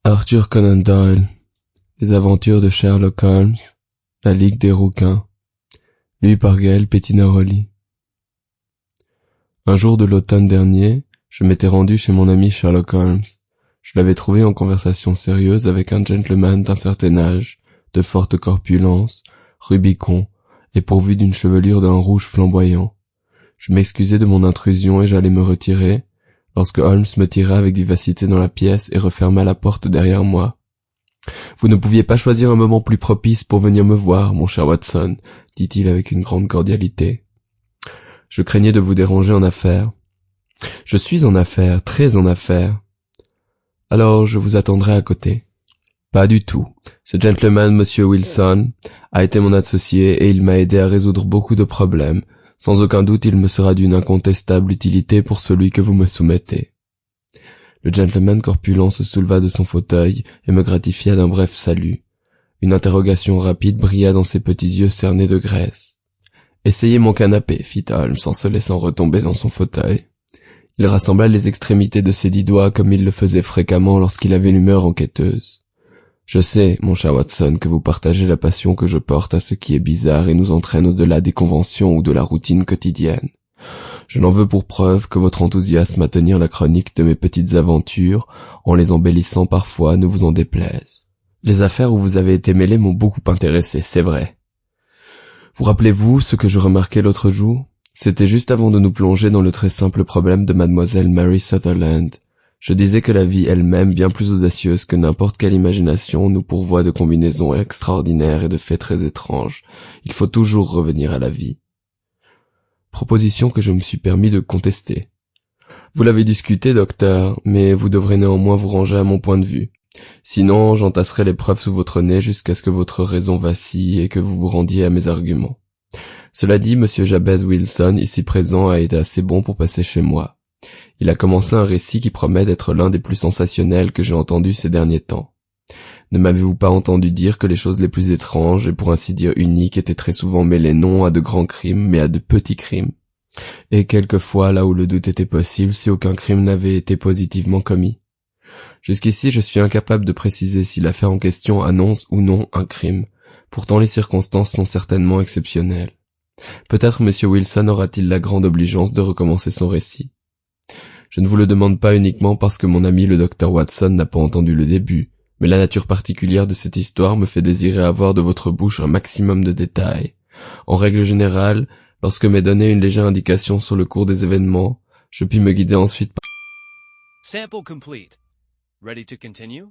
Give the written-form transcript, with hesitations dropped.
Arthur Conan Doyle, Les aventures de Sherlock Holmes, La Ligue des Rouquins, lu par Gaël Pettinaroli. Un jour de l'automne dernier, je m'étais rendu chez mon ami Sherlock Holmes. Je l'avais trouvé en conversation sérieuse avec un gentleman d'un certain âge, de forte corpulence, rubicond, et pourvu d'une chevelure d'un rouge flamboyant. Je m'excusai de mon intrusion et j'allais me retirer, lorsque Holmes me tira avec vivacité dans la pièce et referma la porte derrière moi. « Vous ne pouviez pas choisir un moment plus propice pour venir me voir, mon cher Watson, » dit-il avec une grande cordialité. « Je craignais de vous déranger en affaires. »« Je suis en affaires, très en affaires. »« Alors je vous attendrai à côté. »« Pas du tout. Ce gentleman, Monsieur Wilson, a été mon associé et il m'a aidé à résoudre beaucoup de problèmes. Sans aucun doute, il me sera d'une incontestable utilité pour celui que vous me soumettez. » Le gentleman corpulent se souleva de son fauteuil et me gratifia d'un bref salut. Une interrogation rapide brilla dans ses petits yeux cernés de graisse. « Essayez mon canapé, » fit Holmes en se laissant retomber dans son fauteuil. Il rassembla les extrémités de ses 10 doigts comme il le faisait fréquemment lorsqu'il avait l'humeur enquêteuse. « Je sais, mon cher Watson, que vous partagez la passion que je porte à ce qui est bizarre et nous entraîne au-delà des conventions ou de la routine quotidienne. Je n'en veux pour preuve que votre enthousiasme à tenir la chronique de mes petites aventures, en les embellissant parfois, ne vous en déplaise. Les affaires où vous avez été mêlé m'ont beaucoup intéressé, c'est vrai. Vous rappelez-vous ce que je remarquai l'autre jour? C'était juste avant de nous plonger dans le très simple problème de mademoiselle Mary Sutherland. Je disais que la vie elle-même, bien plus audacieuse que n'importe quelle imagination, nous pourvoit de combinaisons extraordinaires et de faits très étranges. Il faut toujours revenir à la vie. Proposition que je me suis permis de contester. Vous l'avez discuté, docteur, mais vous devrez néanmoins vous ranger à mon point de vue. Sinon, j'entasserai les preuves sous votre nez jusqu'à ce que votre raison vacille et que vous vous rendiez à mes arguments. Cela dit, monsieur Jabez Wilson, ici présent, a été assez bon pour passer chez moi. Il a commencé un récit qui promet d'être l'un des plus sensationnels que j'ai entendus ces derniers temps. Ne m'avez-vous pas entendu dire que les choses les plus étranges et pour ainsi dire uniques étaient très souvent mêlées non à de grands crimes, mais à de petits crimes, et quelquefois là où le doute était possible si aucun crime n'avait été positivement commis. Jusqu'ici, je suis incapable de préciser si l'affaire en question annonce ou non un crime. Pourtant, les circonstances sont certainement exceptionnelles. Peut-être M. Wilson aura-t-il la grande obligeance de recommencer son récit. Je ne vous le demande pas uniquement parce que mon ami le docteur Watson n'a pas entendu le début, mais la nature particulière de cette histoire me fait désirer avoir de votre bouche un maximum de détails. En règle générale, lorsque m'est donnée une légère indication sur le cours des événements, je puis me guider ensuite par... Sample complete. Ready to continue?